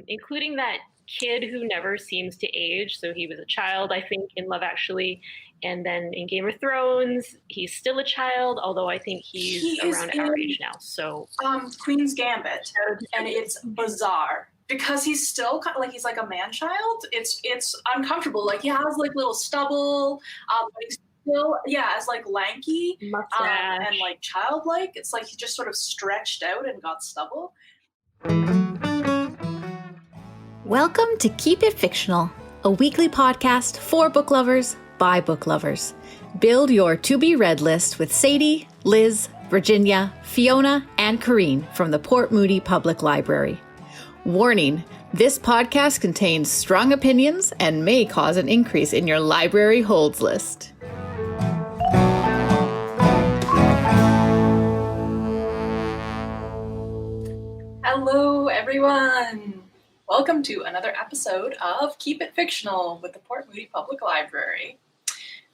including that kid who never seems to age. So he was a child, I think, in Love Actually. And then in Game of Thrones, he's still a child, although I think he's around our age now. So Queen's Gambit, and it's bizarre because he's still kind of like, he's like a man-child. It's uncomfortable. Like he has like little stubble, but he's still, as like lanky and like childlike. It's like he just sort of stretched out and got stubble. Welcome to Keep It Fictional, a weekly podcast for book lovers by book lovers. Build your to-be-read list with Sadie, Liz, Virginia, Fiona, and Corene from the Port Moody Public Library. Warning, this podcast contains strong opinions and may cause an increase in your library holds list. Hello, everyone. Welcome to another episode of Keep It Fictional with the Port Moody Public Library.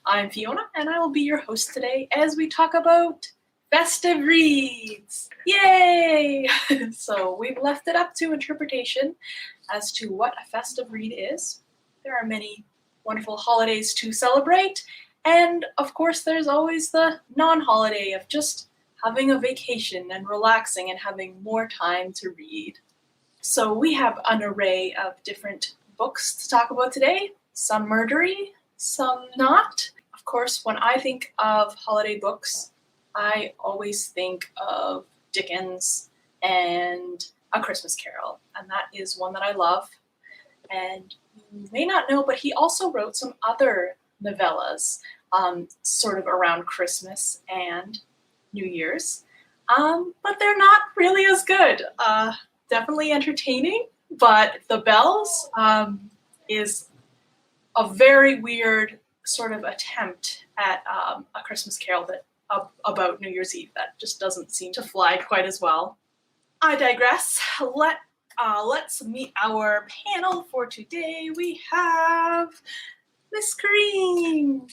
I'm Fiona, and I will be your host today as we talk about Festive Reads. Yay! So we've left it up to interpretation as to what a festive read is. There are many wonderful holidays to celebrate, and of course there's always the non-holiday of just having a vacation and relaxing and having more time to read. So we have an array of different books to talk about today, some murdery, some not. Of course, when I think of holiday books, I always think of Dickens and A Christmas Carol, and that is one that I love. And you may not know, but he also wrote some other novellas, sort of around Christmas and New Year's, but they're not really as good. Definitely entertaining, but The Bells is a very weird sort of attempt at A Christmas Carol that about New Year's Eve that just doesn't seem to fly quite as well. I digress. Let's meet our panel for today. We have Miss Corene.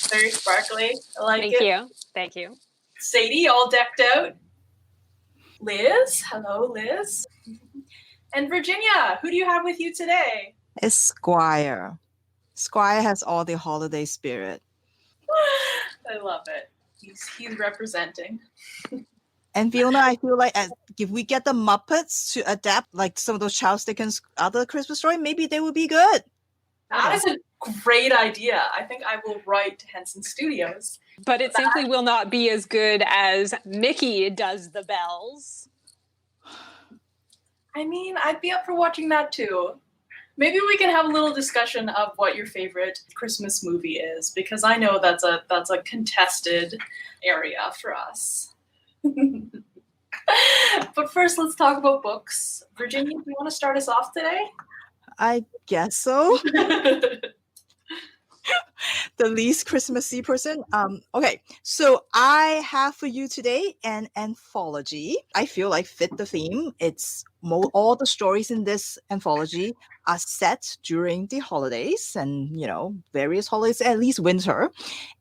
Very sparkly. I like it. Thank you. Sadie, all decked out. Liz. Hello, Liz. And Virginia, who do you have with you today? It's Squire. Squire has all the holiday spirit. I love it. He's representing. And Fiona, I feel like if we get the Muppets to adapt like some of those Charles Dickens' other Christmas story, maybe they would be good. That is a great idea. I think I will write to Henson Studios. But it simply will not be as good as Mickey does The Bells. I mean, I'd be up for watching that too. Maybe we can have a little discussion of what your favorite Christmas movie is, because I know that's a contested area for us. But first, let's talk about books. Virginia, do you want to start us off today? I guess so. The least Christmassy person. Okay, so I have for you today an anthology. I feel like fit the theme. It's all the stories in this anthology are set during the holidays and, various holidays, at least winter.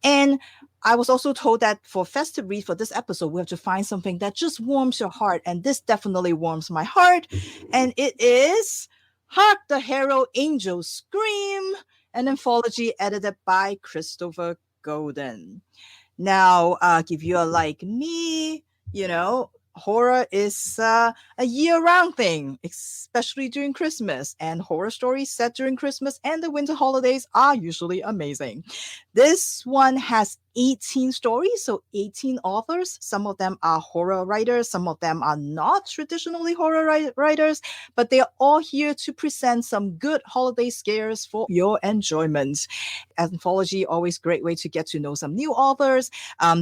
And I was also told that for Festive Read for this episode, we have to find something that just warms your heart. And this definitely warms my heart. And it is Hark, the Herald Angels Scream, an anthology edited by Christopher Golden. Now, if you're like me, horror is a year-round thing, especially during Christmas. And horror stories set during Christmas and the winter holidays are usually amazing. This one has 18 stories, so 18 authors. Some of them are horror writers, some of them are not traditionally horror writers, but they're all here to present some good holiday scares for your enjoyment. Anthology, always great way to get to know some new authors.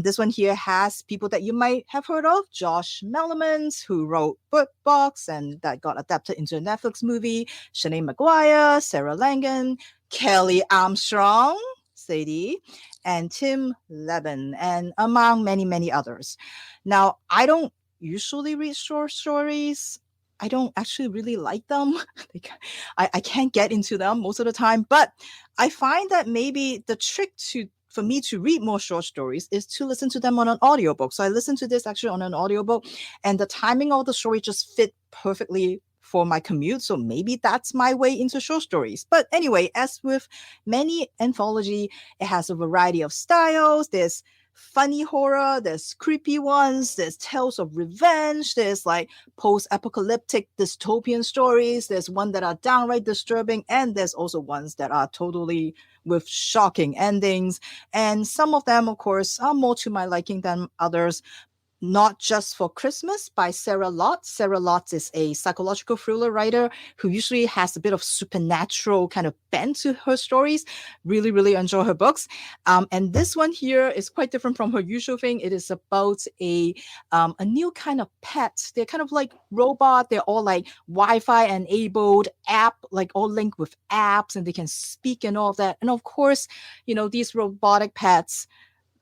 This one here has people that you might have heard of. Josh Mellemans, who wrote Bird Box and that got adapted into a Netflix movie. Shanae Maguire, Sarah Langan, Kelly Armstrong, Sadie, and Tim Levin, and among many, many others. Now, I don't usually read short stories. I don't actually really like them. I can't get into them most of the time, but I find that maybe the trick for me to read more short stories is to listen to them on an audiobook. So I listened to this actually on an audiobook, and the timing of the story just fit perfectly for my commute. So maybe that's my way into short stories. But anyway, as with many anthology, it has a variety of styles. There's funny horror, there's creepy ones, there's tales of revenge, there's like post-apocalyptic dystopian stories, there's one that are downright disturbing, and there's also ones that are totally with shocking endings. And some of them, of course, are more to my liking than others. Not Just for Christmas by Sarah Lott. Sarah Lott is a psychological thriller writer who usually has a bit of supernatural kind of bent to her stories. Really, really enjoy her books. And this one here is quite different from her usual thing. It is about a new kind of pet. They're kind of like robot. They're all like Wi-Fi enabled app, like all linked with apps, and they can speak and all of that. And of course, these robotic pets,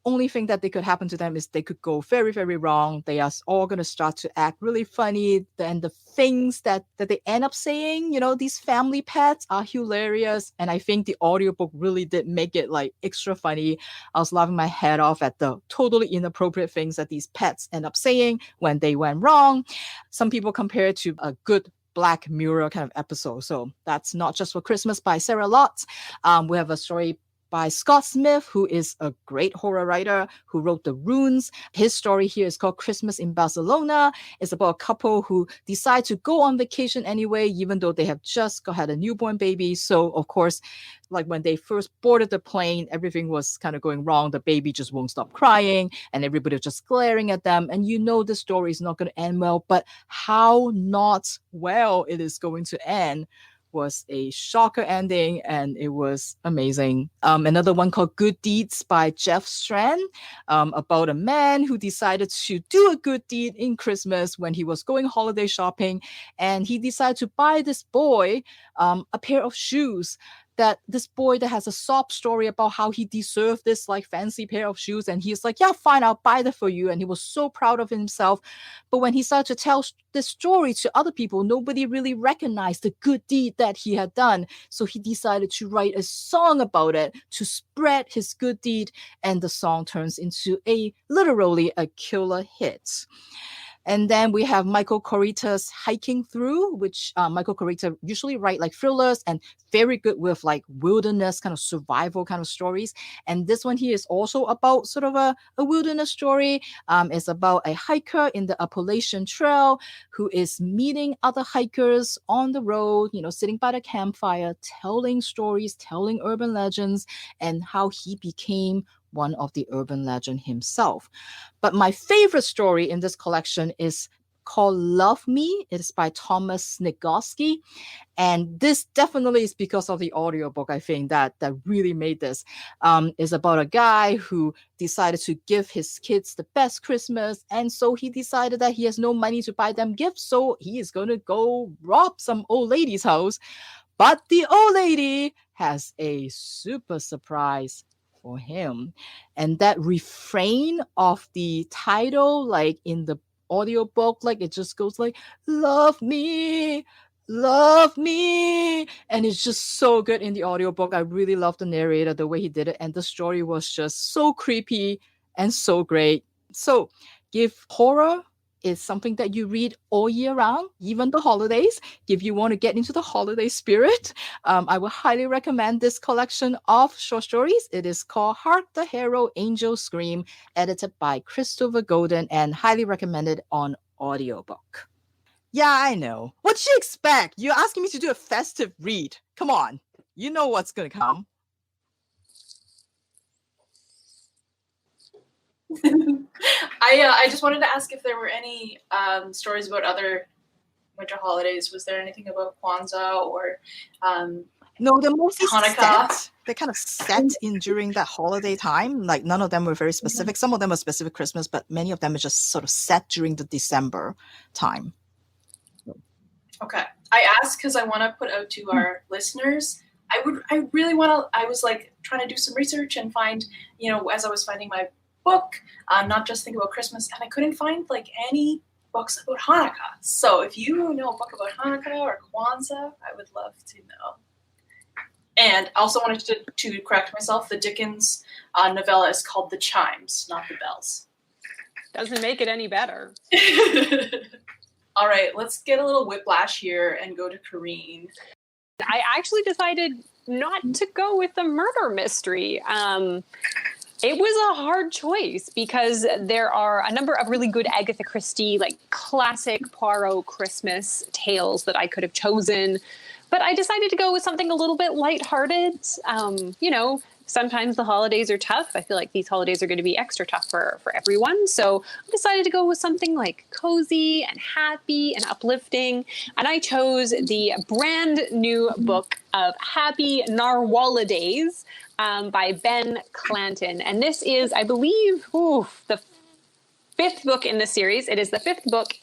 only thing that they could happen to them is they could go very, very wrong. They are all going to start to act really funny. And the things that they end up saying, these family pets are hilarious. And I think the audiobook really did make it like extra funny. I was laughing my head off at the totally inappropriate things that these pets end up saying when they went wrong. Some people compare it to a good Black Mirror kind of episode. So that's Not Just for Christmas by Sarah Lott. We have a story by Scott Smith, who is a great horror writer who wrote The Runes. His story here is called Christmas in Barcelona. It's about a couple who decide to go on vacation anyway, even though they have just had a newborn baby. So, of course, like when they first boarded the plane, everything was kind of going wrong. The baby just won't stop crying and everybody was just glaring at them. And the story is not going to end well, but how not well it is going to end was a shocker ending, and it was amazing. Another one called Good Deeds by Jeff Strand, about a man who decided to do a good deed in Christmas when he was going holiday shopping, and he decided to buy this boy a pair of shoes. That this boy that has a sob story about how he deserved this like fancy pair of shoes, and he's like, yeah, fine, I'll buy that for you. And he was so proud of himself. But when he started to tell this story to other people, nobody really recognized the good deed that he had done. So he decided to write a song about it to spread his good deed, and the song turns into literally a killer hit. And then we have Michael Corita's Hiking Through, which Michael Corita usually write like thrillers and very good with like wilderness kind of survival kind of stories. And this one here is also about sort of a wilderness story. It's about a hiker in the Appalachian Trail who is meeting other hikers on the road, sitting by the campfire, telling stories, telling urban legends, and how he became one of the urban legend himself. But my favorite story in this collection is called Love Me. It is by Thomas Snigoski. And this definitely is because of the audiobook, I think, that really made this. It's about a guy who decided to give his kids the best Christmas. And so he decided that he has no money to buy them gifts. So he is going to go rob some old lady's house. But the old lady has a super surprise for him. And that refrain of the title, like in the audiobook, like it just goes like, love me, and it's just so good in the audiobook. I really love the narrator, the way he did it, and the story was just so creepy and so great. So if horror is something that you read all year round, even the holidays, if you want to get into the holiday spirit, I would highly recommend this collection of short stories. It is called Hark, the Herald Angels Scream, edited by Christopher Golden, and highly recommended on audiobook. Yeah, I know. What'd you expect? You're asking me to do a festive read. Come on. You know what's going to come. I just wanted to ask if there were any stories about other winter holidays. Was there anything about Kwanzaa or no, they're mostly Hanukkah? Set. They're kind of set in during that holiday time. Like none of them were very specific. Some of them are specific Christmas, but many of them are just sort of set during the December time. Okay. I asked because I want to put out to our listeners. I really want to. I was like trying to do some research and find, as I was finding my book, not just think about Christmas, and I couldn't find like any books about Hanukkah. So if you know a book about Hanukkah or Kwanzaa, I would love to know. And I also wanted to correct myself. The Dickens novella is called The Chimes, not The Bells. Doesn't make it any better. All right, let's get a little whiplash here and go to Corene. I actually decided not to go with the murder mystery. It was a hard choice because there are a number of really good Agatha Christie, like classic Poirot Christmas tales that I could have chosen. But I decided to go with something a little bit lighthearted. Sometimes the holidays are tough. I feel like these holidays are going to be extra tough for everyone. So I decided to go with something like cozy and happy and uplifting. And I chose the brand new book of Happy Narwhalidays by Ben Clanton. And this is, I believe, the fifth book in the series. It is the fifth book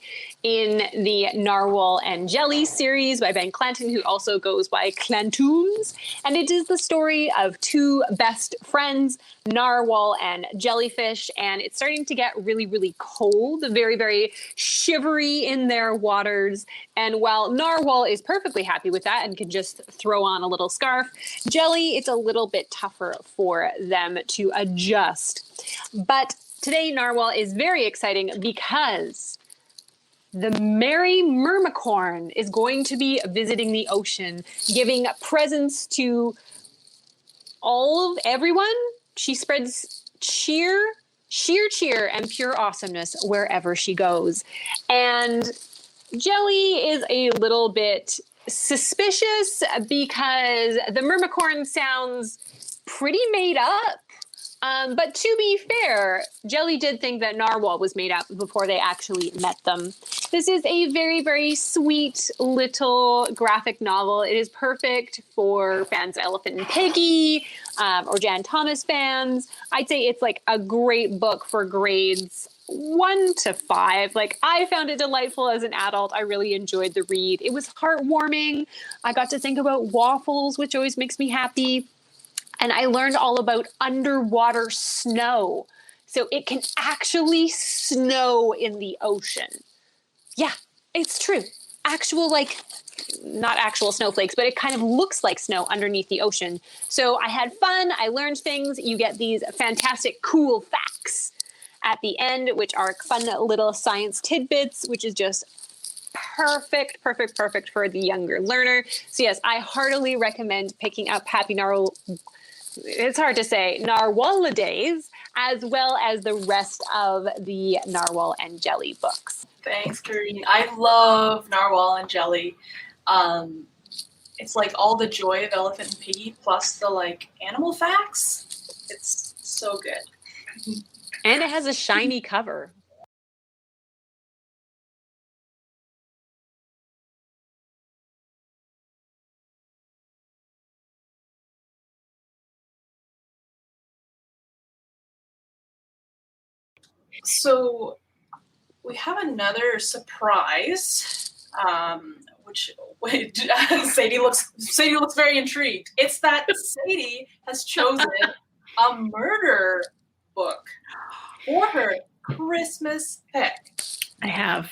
in the Narwhal and Jelly series by Ben Clanton, who also goes by Clantoons. And it is the story of two best friends, Narwhal and Jellyfish. And it's starting to get really, really cold, very, very shivery in their waters. And while Narwhal is perfectly happy with that and can just throw on a little scarf, Jelly, it's a little bit tougher for them to adjust. But today, Narwhal is very exciting because the Merry Mermicorn is going to be visiting the ocean, giving presents to everyone. She spreads sheer cheer and pure awesomeness wherever she goes. And Jelly is a little bit suspicious because the Mermicorn sounds pretty made up. But to be fair, Jelly did think that Narwhal was made up before they actually met them. This is a very, very sweet little graphic novel. It is perfect for fans of Elephant and Piggy or Jan Thomas fans. I'd say it's like a great book for grades 1 to 5. Like, I found it delightful as an adult. I really enjoyed the read. It was heartwarming. I got to think about waffles, which always makes me happy. And I learned all about underwater snow. So it can actually snow in the ocean. Yeah, it's true. Not actual snowflakes, but it kind of looks like snow underneath the ocean. So I had fun. I learned things. You get these fantastic, cool facts at the end, which are fun little science tidbits, which is just perfect for the younger learner. So yes, I heartily recommend picking up it's hard to say, Narwhalidays, as well as the rest of the Narwhal and Jelly books. Thanks, Corene. I love Narwhal and Jelly. It's like all the joy of Elephant and Piggy plus the like animal facts. It's so good. And it has a shiny cover. So we have another surprise, which Sadie looks very intrigued. It's that Sadie has chosen a murder book for her Christmas pick. I have.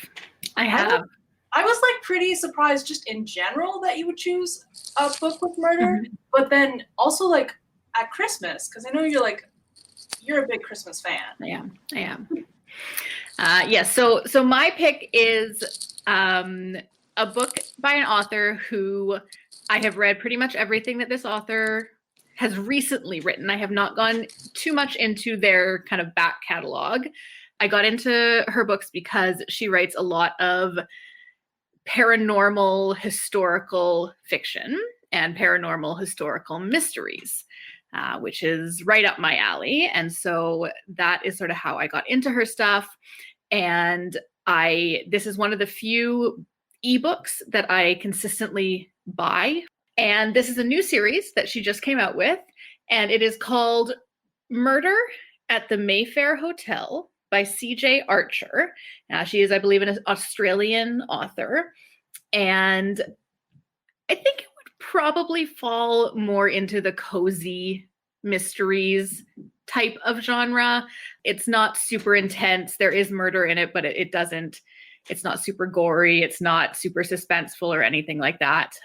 I was like pretty surprised just in general that you would choose a book with murder, but then also like at Christmas, because I know you're a big Christmas fan. I am. Yes. So my pick is a book by an author who I have read pretty much everything that this author has recently written. I have not gone too much into their kind of back catalog. I got into her books because she writes a lot of paranormal historical fiction and paranormal historical mysteries. Which is right up my alley. And so that is sort of how I got into her stuff. And this is one of the few ebooks that I consistently buy. And this is a new series that she just came out with. And it is called Murder at the Mayfair Hotel by C.J. Archer. She is, I believe, an Australian author. And I think it would probably fall more into the cozy mysteries type of genre. It's not super intense. There is murder in it, but it's not super gory. It's not super suspenseful or anything like that.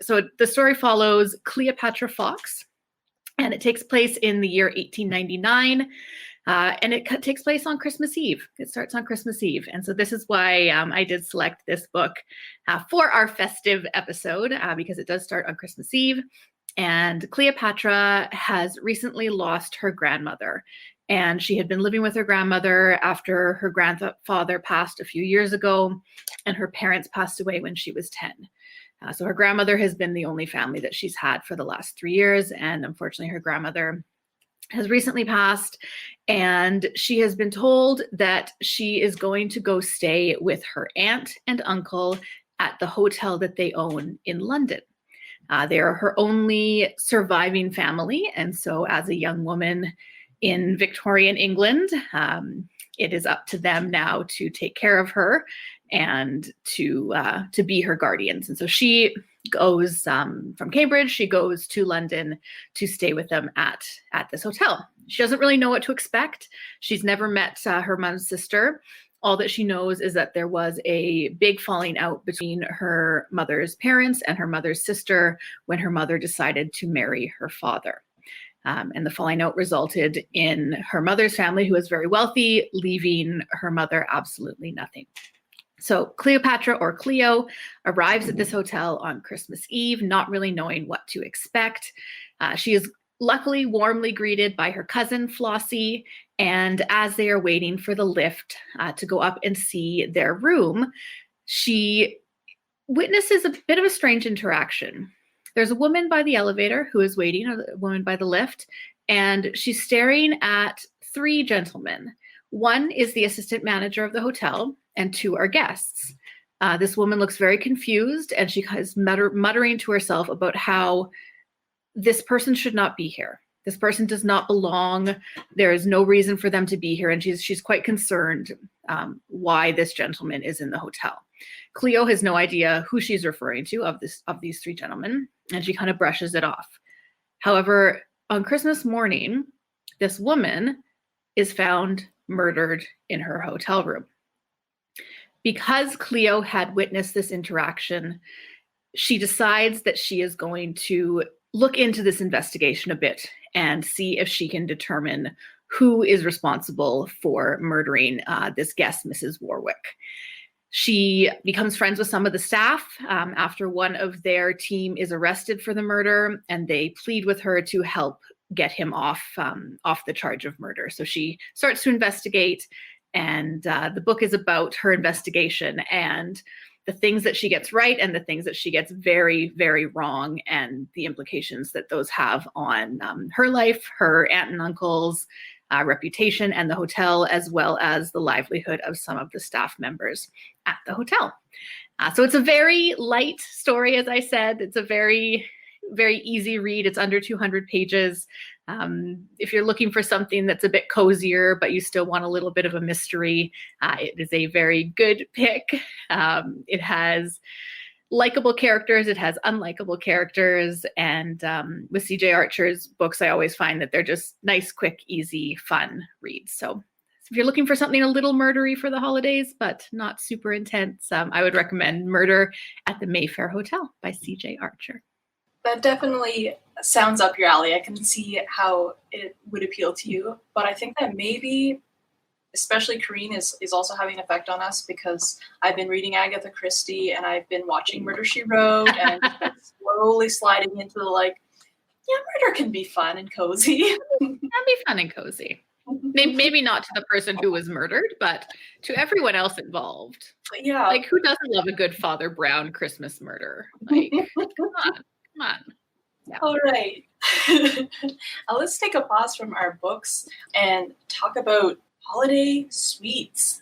So the story follows Cleopatra Fox, and it takes place in the year 1899. And it takes place on Christmas Eve. It starts on Christmas Eve. And so this is why I did select this book for our festive episode, because it does start on Christmas Eve. And Cleopatra has recently lost her grandmother. And she had been living with her grandmother after her grandfather passed a few years ago, and her parents passed away when she was 10. So her grandmother has been the only family that she's had for the last 3 years. And unfortunately, her grandmother has recently passed, and she has been told that she is going to go stay with her aunt and uncle at the hotel that they own in London. They are her only surviving family, and so as a young woman in Victorian England, it is up to them now to take care of her and to be her guardians. And so she goes from Cambridge, she goes to London to stay with them at this hotel. She doesn't really know what to expect. She's never met her mom's sister. All that she knows is that there was a big falling out between her mother's parents and her mother's sister when her mother decided to marry her father. And the falling out resulted in her mother's family, who was very wealthy, leaving her mother absolutely nothing. So Cleopatra, or Cleo, arrives at this hotel on Christmas Eve, not really knowing what to expect. She is luckily warmly greeted by her cousin Flossie, and as they are waiting for the lift to go up and see their room, she witnesses a bit of a strange interaction. There's a woman by the elevator who is waiting, a woman by the lift, and she's staring at 3 gentlemen. One is the assistant manager of the hotel, and 2 are guests. This woman looks very confused, and she is muttering to herself about how this person should not be here. This person does not belong. There is no reason for them to be here, and she's quite concerned why this gentleman is in the hotel. Cleo has no idea who she's referring to of these 3 gentlemen, and she kind of brushes it off. However, on Christmas morning, this woman is found murdered in her hotel room. Because Cleo had witnessed this interaction, she decides that she is going to look into this investigation a bit and see if she can determine who is responsible for murdering this guest, Mrs. Warwick. She becomes friends with some of the staff after one of their team is arrested for the murder, and they plead with her to help get him off the charge of murder. So she starts to investigate, and the book is about her investigation and the things that she gets right and the things that she gets very, very wrong, and the implications that those have on her life, her aunt and uncle's reputation, and the hotel, as well as the livelihood of some of the staff members at the hotel. So it's a very light story, as I said. It's a very, very easy read. It's under 200 pages. If you're looking for something that's a bit cozier, but you still want a little bit of a mystery, it is a very good pick. It has likable characters, it has unlikable characters, and with C.J. Archer's books, I always find that they're just nice, quick, easy, fun reads. So if you're looking for something a little murdery for the holidays, but not super intense, I would recommend Murder at the Mayfair Hotel by C.J. Archer. That definitely sounds up your alley. I can see how it would appeal to you, but I think that maybe especially Corene is also having an effect on us, because I've been reading Agatha Christie and I've been watching Murder, She Wrote, and slowly sliding into the murder can be fun and cozy. Can be fun and cozy. Maybe not to the person who was murdered, but to everyone else involved. Yeah. Like, who doesn't love a good Father Brown Christmas murder? Like, come on. Yeah. All right. Now let's take a pause from our books and talk about holiday sweets.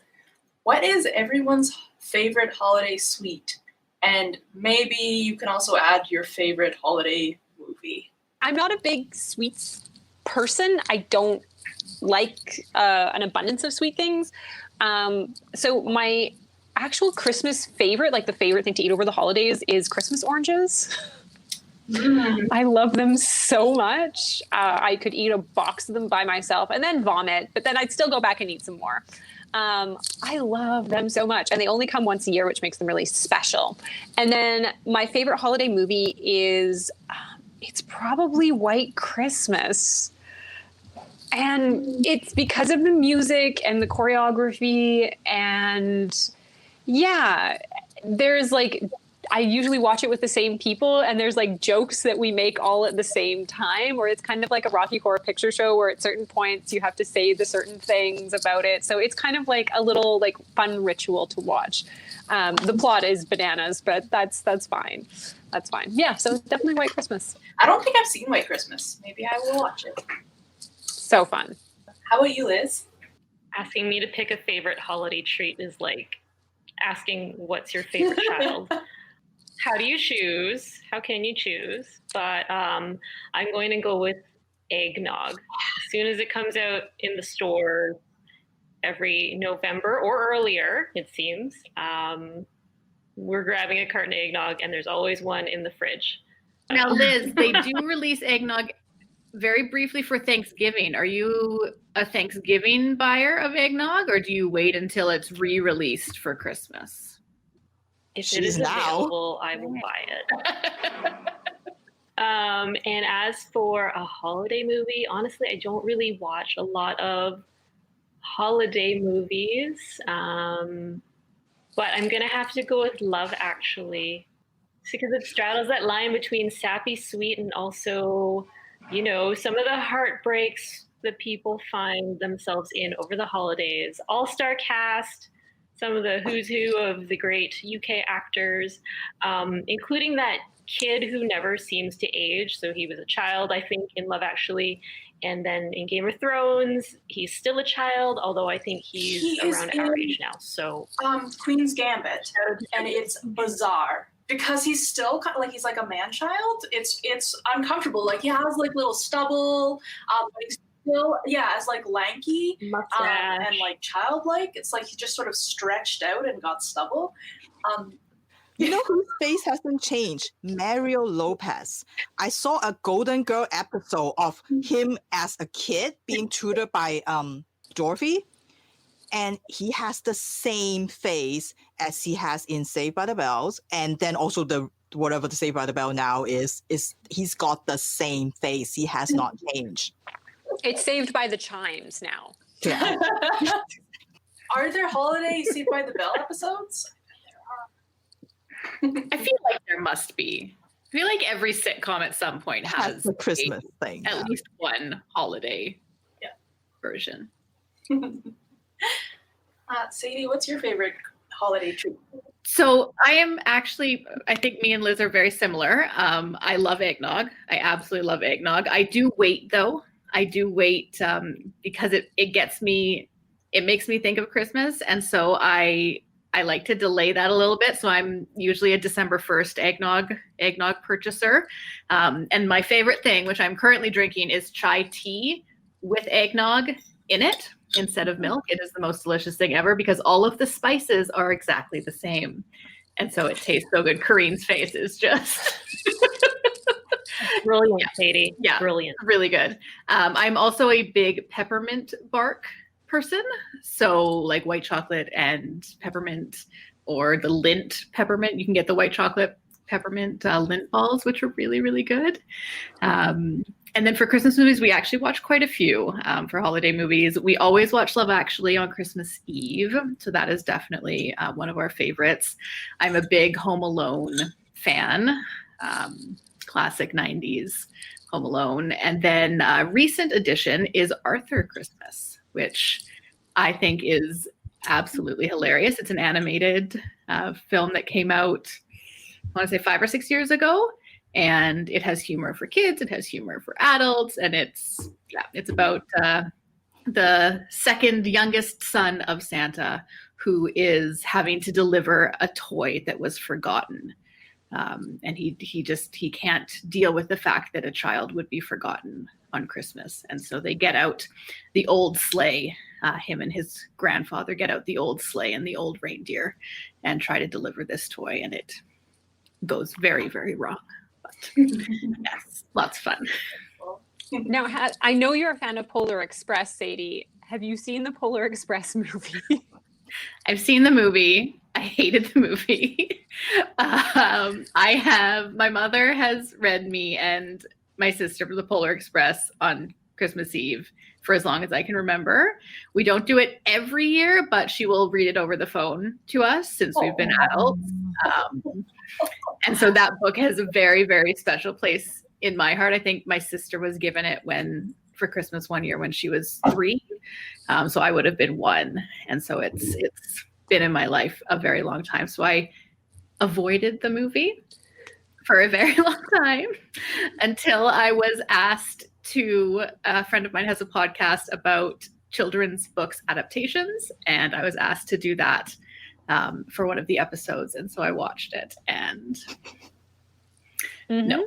What is everyone's favorite holiday sweet? And maybe you can also add your favorite holiday movie. I'm not a big sweets person. I don't like an abundance of sweet things. So my actual Christmas favorite, like the favorite thing to eat over the holidays, is Christmas oranges. I love them so much. I could eat a box of them by myself and then vomit, but then I'd still go back and eat some more. I love them so much. And they only come once a year, which makes them really special. And then my favorite holiday movie is, it's probably White Christmas. And it's because of the music and the choreography. And yeah, there's like, I usually watch it with the same people, and there's like jokes that we make all at the same time, or it's kind of like a Rocky Horror Picture Show where at certain points you have to say the certain things about it. So it's kind of like a little like fun ritual to watch. The plot is bananas, but that's fine. That's fine. Yeah, so definitely White Christmas. I don't think I've seen White Christmas. Maybe I will watch it. So fun. How about you, Liz? Asking me to pick a favorite holiday treat is like asking what's your favorite child. How do you choose? How can you choose? But I'm going to go with eggnog. As soon as it comes out in the store every November or earlier, it seems, we're grabbing a carton of eggnog, and there's always one in the fridge. Now, Liz, they do release eggnog very briefly for Thanksgiving. Are you a Thanksgiving buyer of eggnog, or do you wait until it's re-released for Christmas? If it is available, I will buy it. And as for a holiday movie, honestly, I don't really watch a lot of holiday movies. But I'm going to have to go with Love Actually. It's because it straddles that line between sappy sweet and also, you know, some of the heartbreaks that people find themselves in over the holidays. All-star cast, some of the who's who of the great UK actors, including that kid who never seems to age. So he was a child, I think, in Love Actually. And then in Game of Thrones, he's still a child, although I think he's around our age now. So Queen's Gambit, and it's bizarre because he's still kind of like, he's like a man-child. It's uncomfortable. Like he has like little stubble, but he's still, as like lanky and like childlike. It's like he just sort of stretched out and got stubble. You know whose face hasn't changed? Mario Lopez. I saw a Golden Girl episode of him as a kid being tutored by Dorothy, and he has the same face as he has in Saved by the Bells, and then also the whatever the Saved by the Bell now is he's got the same face. He has not changed. It's Saved by the Chimes now. Yeah. Are there holiday Saved by the Bell episodes? I feel like there must be. I feel like every sitcom at some point has a Christmas thing. At least one holiday version. Sadie, what's your favorite holiday treat? So I am actually, I think me and Liz are very similar. I love eggnog. I absolutely love eggnog. I do wait though. I do wait because it makes me think of Christmas. And so I like to delay that a little bit. So I'm usually a December 1st eggnog purchaser. And my favorite thing, which I'm currently drinking, is chai tea with eggnog in it instead of milk. It is the most delicious thing ever because all of the spices are exactly the same. And so it tastes so good. Corene's face is just... Brilliant, Sadie. Yeah, brilliant. Really good. I'm also a big peppermint bark person. So like white chocolate and peppermint, or the Lindt peppermint. You can get the white chocolate peppermint Lindt balls, which are really, really good. And then for Christmas movies, we actually watch quite a few. For holiday movies, we always watch Love Actually on Christmas Eve. So that is definitely one of our favorites. I'm a big Home Alone fan. Classic 90s Home Alone. And then recent addition is Arthur Christmas, which I think is absolutely hilarious. It's an animated film that came out, I want to say 5 or 6 years ago. And it has humor for kids. It has humor for adults. And it's about the second youngest son of Santa who is having to deliver a toy that was forgotten. And he can't deal with the fact that a child would be forgotten on Christmas. And so they get out the old sleigh, him and his grandfather get out the old sleigh and the old reindeer and try to deliver this toy. And it goes very, very wrong. But yes, lots of fun. Now, I know you're a fan of Polar Express, Sadie. Have you seen the Polar Express movie? I've seen the movie. I hated the movie. My mother has read me and my sister The Polar Express on Christmas Eve for as long as I can remember. We don't do it every year, but she will read it over the phone to us since we've been adults. And so that book has a very, very special place in my heart. I think my sister was given it for Christmas one year when she was 3. So I would have been 1. And so it's been in my life a very long time. So I avoided the movie for a very long time until I was asked a friend of mine has a podcast about children's books adaptations, and I was asked to do that for one of the episodes, and so I watched it, and I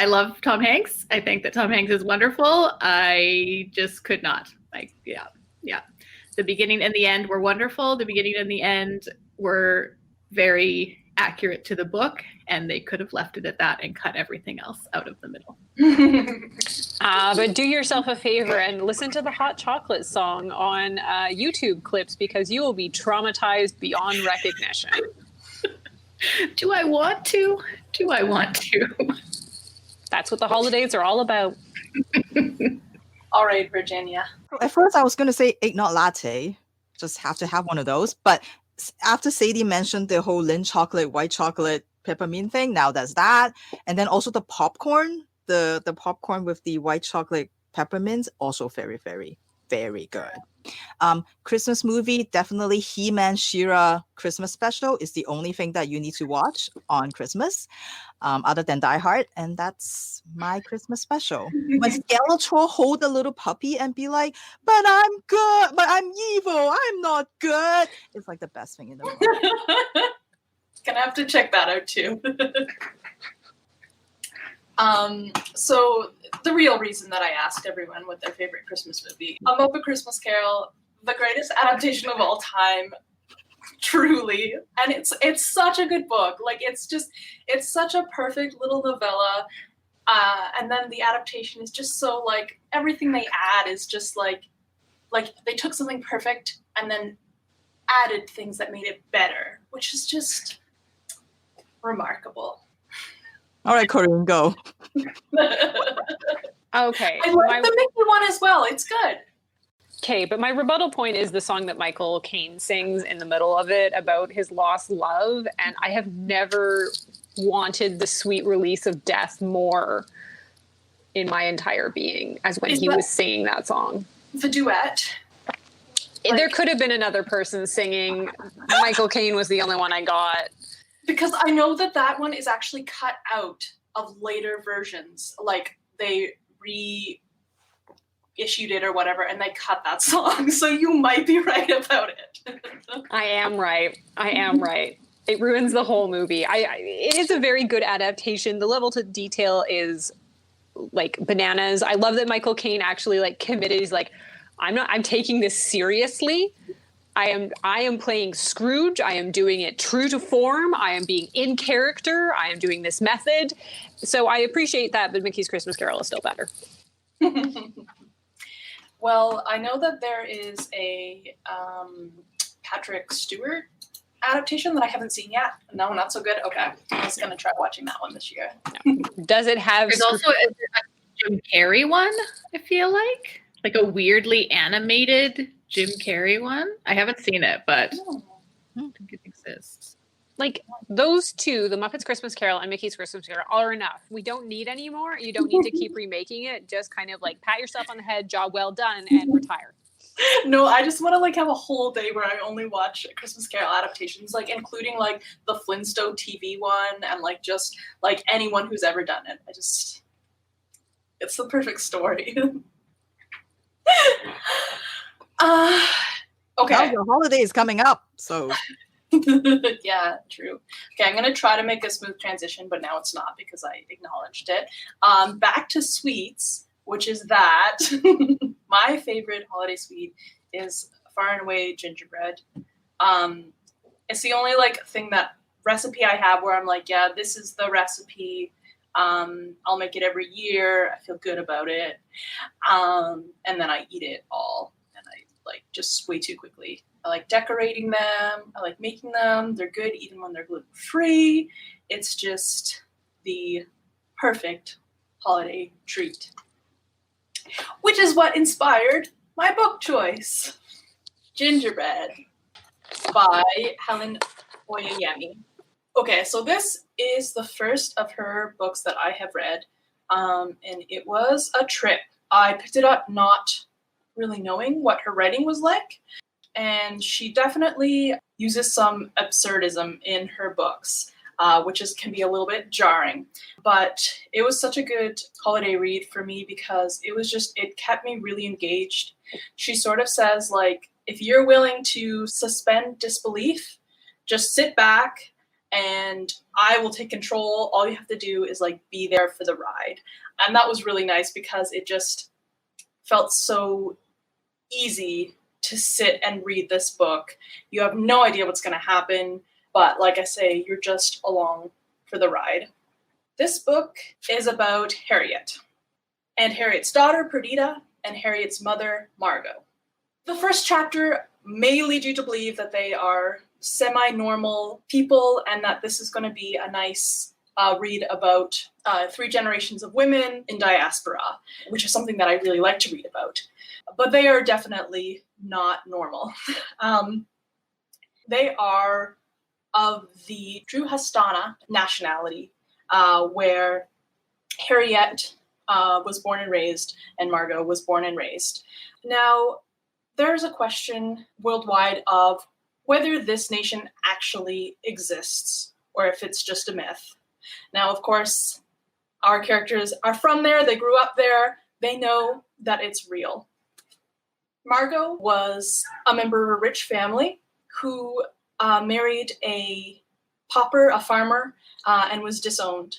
love Tom Hanks. I think that Tom Hanks is wonderful. I just could not. The beginning and the end were wonderful. The beginning and the end were very accurate to the book, and they could have left it at that and cut everything else out of the middle. But do yourself a favor and listen to the Hot Chocolate song on YouTube clips, because you will be traumatized beyond recognition. Do I want to? That's what the holidays are all about. All right, Virginia. At first, I was going to say eggnog latte. Just have to have one of those. But after Sadie mentioned the whole Lindt chocolate, white chocolate, peppermint thing, now there's that. And then also the popcorn, the popcorn with the white chocolate peppermint, also very, very, very good. Christmas movie, definitely He-Man She-Ra Christmas special is the only thing that you need to watch on Christmas, other than Die Hard, and that's my Christmas special. When Skeletor hold the little puppy and be like, "But I'm good, but I'm evil, I'm not good," it's like the best thing in the world. Gonna have to check that out too. So the real reason that I asked everyone what their favorite Christmas movie, A Muppet Christmas Carol, the greatest adaptation of all time, truly. And it's such a good book. Like, it's such a perfect little novella. And then the adaptation is just so, like, everything they add is just like they took something perfect and then added things that made it better, which is just remarkable. All right, Corene, go. Okay. I like the Mickey one as well. It's good. Okay, but my rebuttal point is the song that Michael Caine sings in the middle of it about his lost love, and I have never wanted the sweet release of death more in my entire being as when he was singing that song. The duet. There could have been another person singing. Michael Caine was the only one I got. Because I know that one is actually cut out of later versions. Like, they reissued it or whatever, and they cut that song. So you might be right about it. I am right. It ruins the whole movie. It is a very good adaptation. The level to detail is like bananas. I love that Michael Caine actually like committed. He's like, I'm taking this seriously. I am playing Scrooge. I am doing it true to form. I am being in character. I am doing this method. So I appreciate that, but Mickey's Christmas Carol is still better. Well, I know that there is a Patrick Stewart adaptation that I haven't seen yet. No, not so good. Okay, I was going to try watching that one this year. No. Does it have... There's also a Jim Carrey one, I feel like a weirdly animated Jim Carrey one. I haven't seen it, but I don't think it exists. Like, those two, The Muppets Christmas Carol and Mickey's Christmas Carol, are enough. We don't need any more. You don't need to keep remaking it. Just kind of like pat yourself on the head, job well done, and retire. No, I just want to like have a whole day where I only watch Christmas Carol adaptations, like including like the Flintstone TV one and like just like anyone who's ever done it. It's the perfect story. Okay. Now your holiday is coming up, so. Yeah, true. Okay, I'm going to try to make a smooth transition, but now it's not because I acknowledged it. Back to sweets, which is that my favorite holiday sweet is far and away gingerbread. It's the only like thing that recipe I have where I'm like, yeah, this is the recipe. I'll make it every year. I feel good about it. And then I eat it all. And I like just way too quickly. I like decorating them. I like making them. They're good even when they're gluten-free. It's just the perfect holiday treat. which is what inspired my book choice, Gingerbread by Helen Oyeyemi. Okay, so this is the first of her books that I have read, and it was a trip. I picked it up not really knowing what her writing was like, and she definitely uses some absurdism in her books, which can be a little bit jarring. But it was such a good holiday read for me because it kept me really engaged. She sort of says, like, if you're willing to suspend disbelief, just sit back and I will take control. All you have to do is like be there for the ride. And that was really nice because it just felt so easy to sit and read this book. You have no idea what's going to happen, but like I say, you're just along for the ride. This book is about Harriet and Harriet's daughter, Perdita, and Harriet's mother, Margot. The first chapter may lead you to believe that they are semi-normal people and that this is going to be a nice read about 3 generations of women in diaspora, which is something that I really like to read about. But they are definitely not normal. They are of the Druhastana nationality, where Harriet was born and raised and Margot was born and raised. Now, there's a question worldwide of whether this nation actually exists or if it's just a myth. Now, of course, our characters are from there, they grew up there, they know that it's real. Margot was a member of a rich family who married a pauper, a farmer, and was disowned.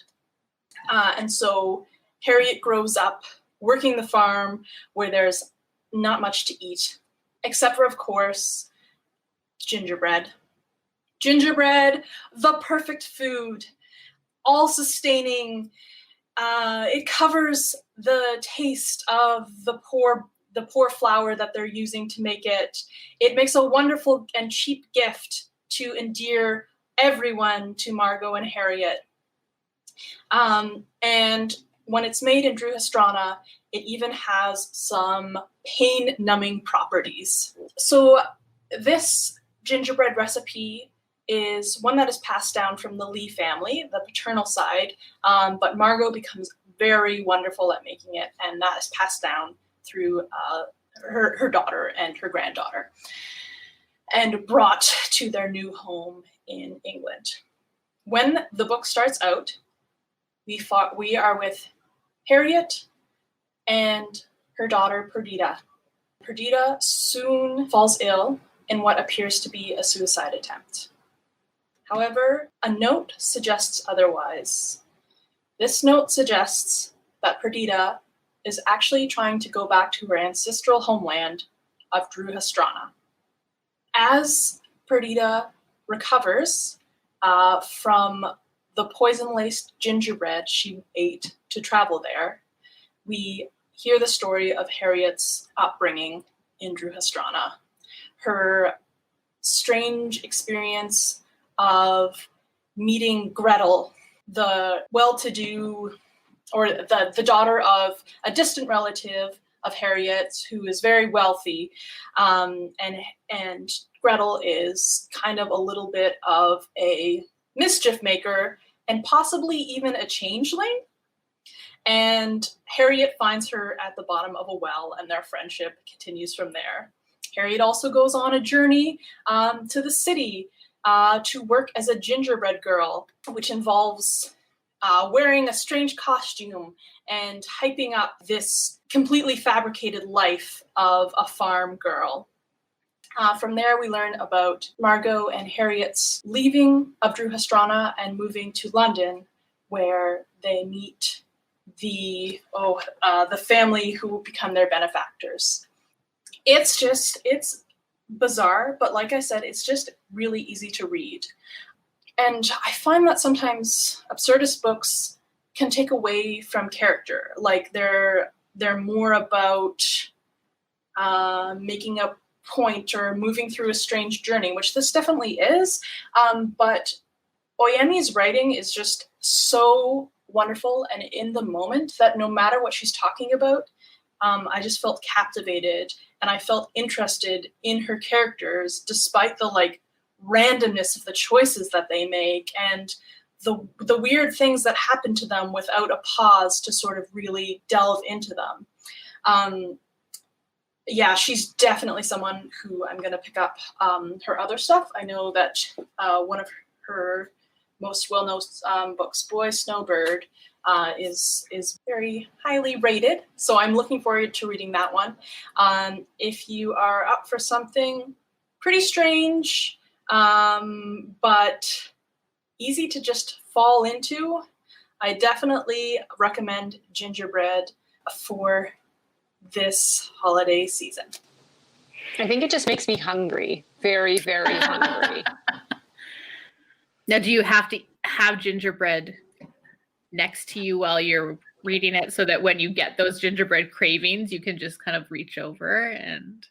And so Harriet grows up working the farm where there's not much to eat, except for, of course, gingerbread. Gingerbread, the perfect food, all sustaining. It covers the taste of the poor flour that they're using to make it. It makes a wonderful and cheap gift to endear everyone to Margot and Harriet. And when it's made in Druhastrana, it even has some pain-numbing properties. So this gingerbread recipe is one that is passed down from the Lee family, the paternal side, but Margot becomes very wonderful at making it, and that is passed down through her daughter and her granddaughter, and brought to their new home in England. When the book starts out, we are with Harriet and her daughter Perdita. Perdita soon falls ill in what appears to be a suicide attempt. However, a note suggests otherwise. This note suggests that Perdita is actually trying to go back to her ancestral homeland of Druhastrana. As Perdita recovers from the poison-laced gingerbread she ate to travel there, we hear the story of Harriet's upbringing in Druhastrana, her strange experience of meeting Gretel, the well-to-do, or the daughter of a distant relative of Harriet's who is very wealthy, and Gretel is kind of a little bit of a mischief maker and possibly even a changeling. And Harriet finds her at the bottom of a well, and their friendship continues from there. Harriet also goes on a journey to the city to work as a gingerbread girl, which involves wearing a strange costume and hyping up this completely fabricated life of a farm girl. From there, we learn about Margot and Harriet's leaving of Druhastrana and moving to London, where they meet the family who will become their benefactors. It's bizarre, but like I said, it's just really easy to read. And I find that sometimes absurdist books can take away from character. Like they're more about making a point or moving through a strange journey, which this definitely is. But Oyeyemi's writing is just so wonderful and in the moment that no matter what she's talking about, I just felt captivated, and I felt interested in her characters despite the like randomness of the choices that they make and the weird things that happen to them without a pause to sort of really delve into them. Yeah, she's definitely someone who I'm going to pick up her other stuff. I know that one of her most well-known books, Boy Snowbird, is very highly rated. So I'm looking forward to reading that one. If you are up for something pretty strange, but easy to just fall into, I definitely recommend Gingerbread for this holiday season. I think it just makes me hungry. Very, very hungry. Now, do you have to have gingerbread next to you while you're reading it so that when you get those gingerbread cravings, you can just kind of reach over and...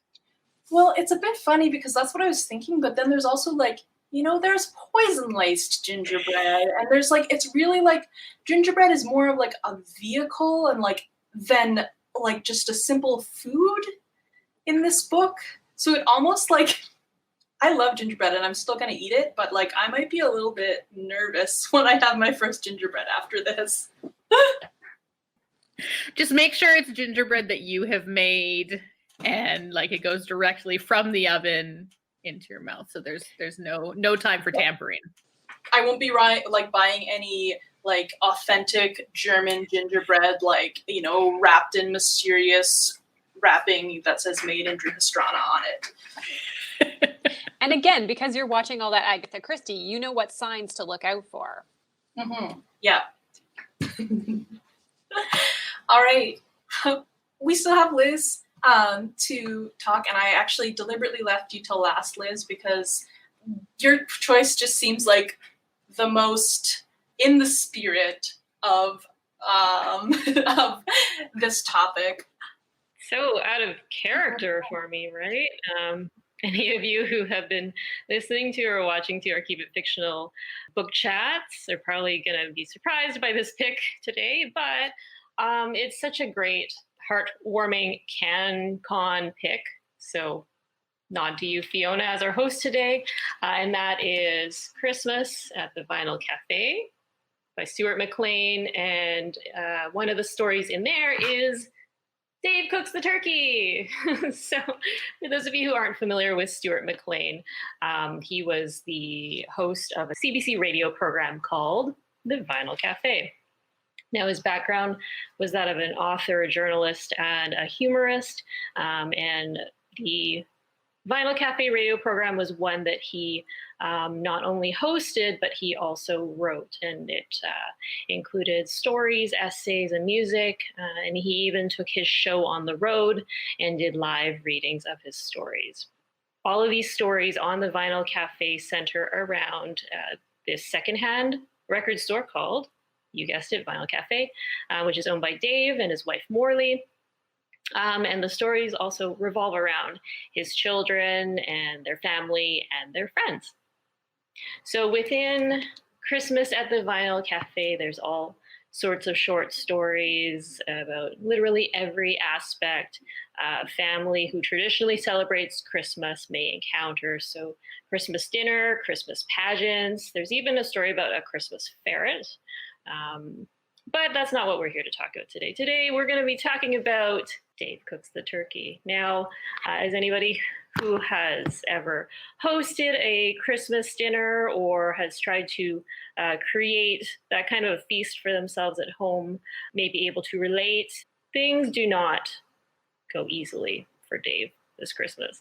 Well, it's a bit funny because that's what I was thinking, but then there's also like, you know, there's poison-laced gingerbread, and there's like, it's really like, gingerbread is more of like a vehicle and like, than like just a simple food in this book. So it almost like, I love gingerbread and I'm still going to eat it, but like I might be a little bit nervous when I have my first gingerbread after this. Just make sure it's gingerbread that you have made and like it goes directly from the oven into your mouth. So there's no time for tampering. I won't be buying any like authentic German gingerbread, like, you know, wrapped in mysterious wrapping that says made in Drupastrana on it. And again, because you're watching all that Agatha Christie, you know what signs to look out for. Mm-hmm. Yeah. All right. We still have Liz to talk, and I actually deliberately left you till last, Liz, because your choice just seems like the most in the spirit of of this topic. So out of character for me, right? Any of you who have been listening to or watching to our Keep It Fictional book chats are probably going to be surprised by this pick today, but it's such a great, heartwarming CanCon pick. So nod to you, Fiona, as our host today. And that is Christmas at the Vinyl Cafe by Stuart McLean. And one of the stories in there is Dave Cooks the Turkey. So for those of you who aren't familiar with Stuart McLean, he was the host of a CBC radio program called The Vinyl Cafe. Now, his background was that of an author, a journalist, and a humorist. And the Vinyl Cafe radio program was one that he not only hosted, but he also wrote. And it included stories, essays, and music. And he even took his show on the road and did live readings of his stories. All of these stories on the Vinyl Cafe center around this secondhand record store called, you guessed it, Vinyl Cafe, which is owned by Dave and his wife Morley. And the stories also revolve around his children and their family and their friends. So within Christmas at the Vinyl Cafe, there's all sorts of short stories about literally every aspect family who traditionally celebrates Christmas may encounter. So Christmas dinner, Christmas pageants. There's even a story about a Christmas ferret. But that's not what we're here to talk about today. Today, we're going to be talking about Dave Cooks the Turkey. Now, as anybody who has ever hosted a Christmas dinner or has tried to create that kind of feast for themselves at home may be able to relate, things do not go easily for Dave this Christmas.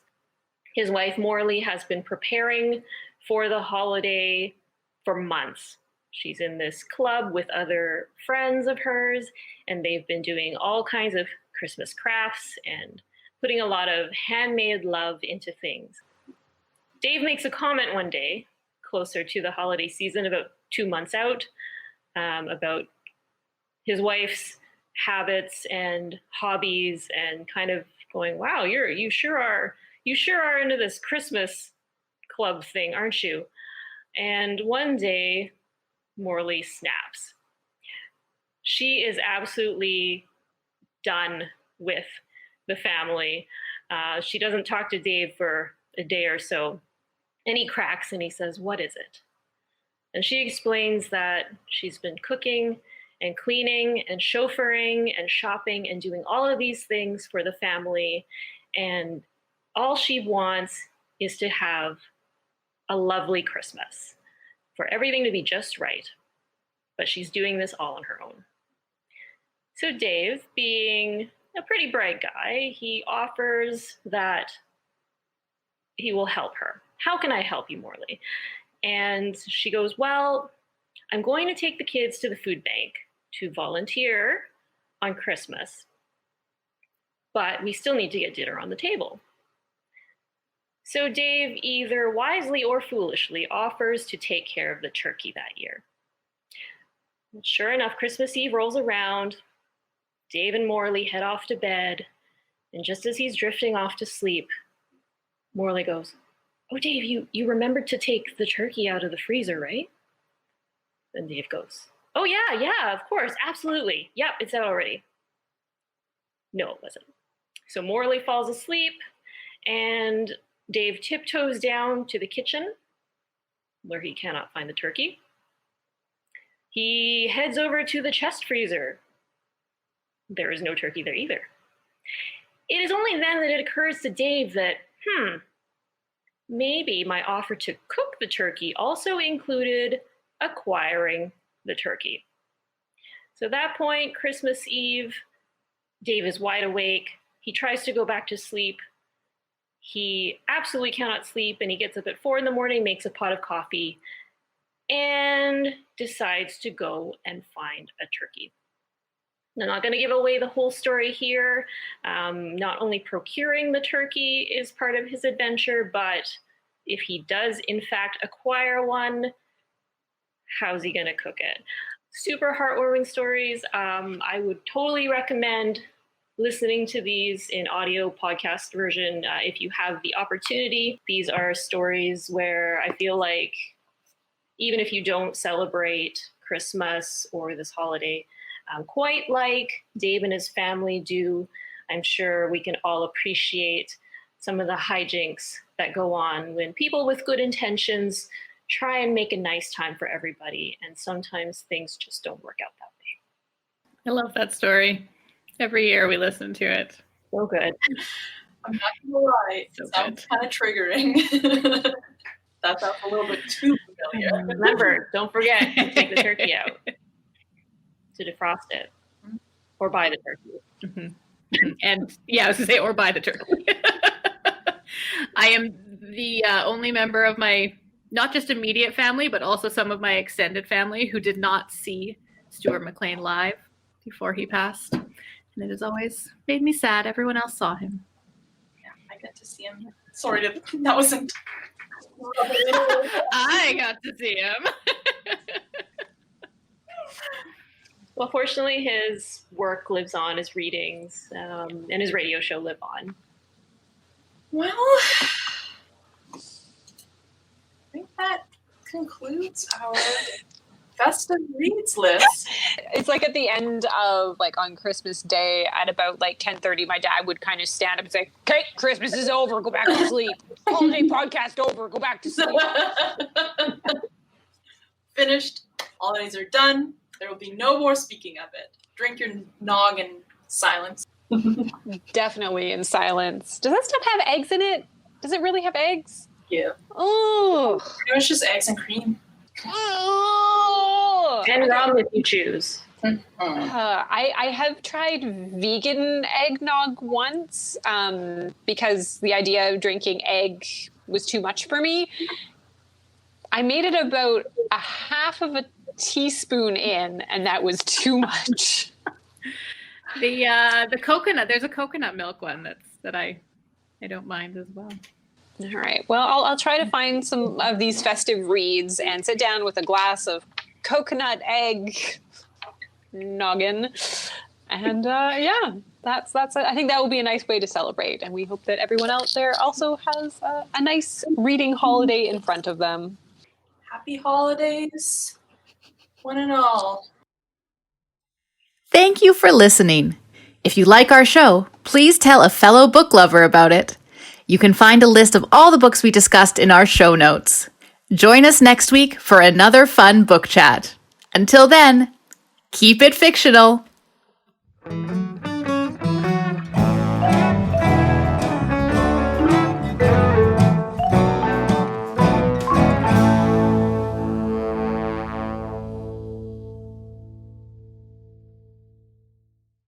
His wife, Morley, has been preparing for the holiday for months. She's in this club with other friends of hers, and they've been doing all kinds of Christmas crafts and putting a lot of handmade love into things. Dave makes a comment one day, closer to the holiday season, about 2 months out, about his wife's habits and hobbies, and kind of going, "Wow, you sure are into this Christmas club thing, aren't you?" And one day, Morley snaps. She is absolutely done with the family. She doesn't talk to Dave for a day or so, and he cracks and he says, "What is it?" And she explains that she's been cooking and cleaning and chauffeuring and shopping and doing all of these things for the family. And all she wants is to have a lovely Christmas, for everything to be just right. But she's doing this all on her own. So Dave, being a pretty bright guy, he offers that he will help her. "How can I help you, Morley?" And she goes, "Well, I'm going to take the kids to the food bank to volunteer on Christmas, but we still need to get dinner on the table." So Dave, either wisely or foolishly, offers to take care of the turkey that year. Well, sure enough, Christmas Eve rolls around. Dave and Morley head off to bed, and just as he's drifting off to sleep, Morley goes, "Oh, Dave, you remembered to take the turkey out of the freezer, right?" And Dave goes, "Oh, yeah, of course, absolutely. Yep, it's out already." No, it wasn't. So Morley falls asleep, and Dave tiptoes down to the kitchen, where he cannot find the turkey. He heads over to the chest freezer. There is no turkey there either. It is only then that it occurs to Dave that, maybe my offer to cook the turkey also included acquiring the turkey. So at that point, Christmas Eve, Dave is wide awake. He tries to go back to sleep. He absolutely cannot sleep, and he gets up at 4 a.m, makes a pot of coffee, and decides to go and find a turkey. I'm not going to give away the whole story here. Not only procuring the turkey is part of his adventure, but if he does in fact acquire one, how's he going to cook it? Super heartwarming stories. I would totally recommend listening to these in audio podcast version if you have the opportunity. These are stories where I feel like even if you don't celebrate Christmas or this holiday, quite like Dave and his family do, I'm sure we can all appreciate some of the hijinks that go on when people with good intentions try and make a nice time for everybody, and sometimes things just don't work out that way. I love that story. Every year we listen to it. So good. I'm not gonna lie, it sounds kind of triggering. That sounds a little bit too familiar. Remember, don't forget to take the turkey out to defrost it, or buy the turkey. And yeah, I was gonna say, or buy the turkey. I am the only member of my, not just immediate family, but also some of my extended family who did not see Stuart McLean live before he passed. And it has always made me sad. Everyone else saw him. Yeah, I got to see him. Sorry, that wasn't. I got to see him. Well, fortunately, his work lives on, his readings, and his radio show live on. Well, I think that concludes our Festive Reads list. It's like at the end of, like, on Christmas Day at about like 10:30, my dad would kind of stand up and say, "Okay, Christmas is over, go back to sleep. Holiday podcast over, go back to sleep." Finished. Holidays are done. There will be no more speaking of it. Drink your nog in silence. Definitely in silence. Does that stuff have eggs in it? Does it really have eggs? Yeah. Oh. It was just eggs and cream. Oh. And rum if you choose. I have tried vegan eggnog once because the idea of drinking egg was too much for me. I made it about a half of a teaspoon in, and that was too much. The coconut, there's a coconut milk one that I don't mind as well. All right. Well, I'll try to find some of these festive reads and sit down with a glass of coconut egg noggin. And yeah, that's I think that will be a nice way to celebrate. And we hope that everyone out there also has a nice reading holiday in front of them. Happy holidays, one and all. Thank you for listening. If you like our show, please tell a fellow book lover about it. You can find a list of all the books we discussed in our show notes. Join us next week for another fun book chat. Until then, keep it fictional.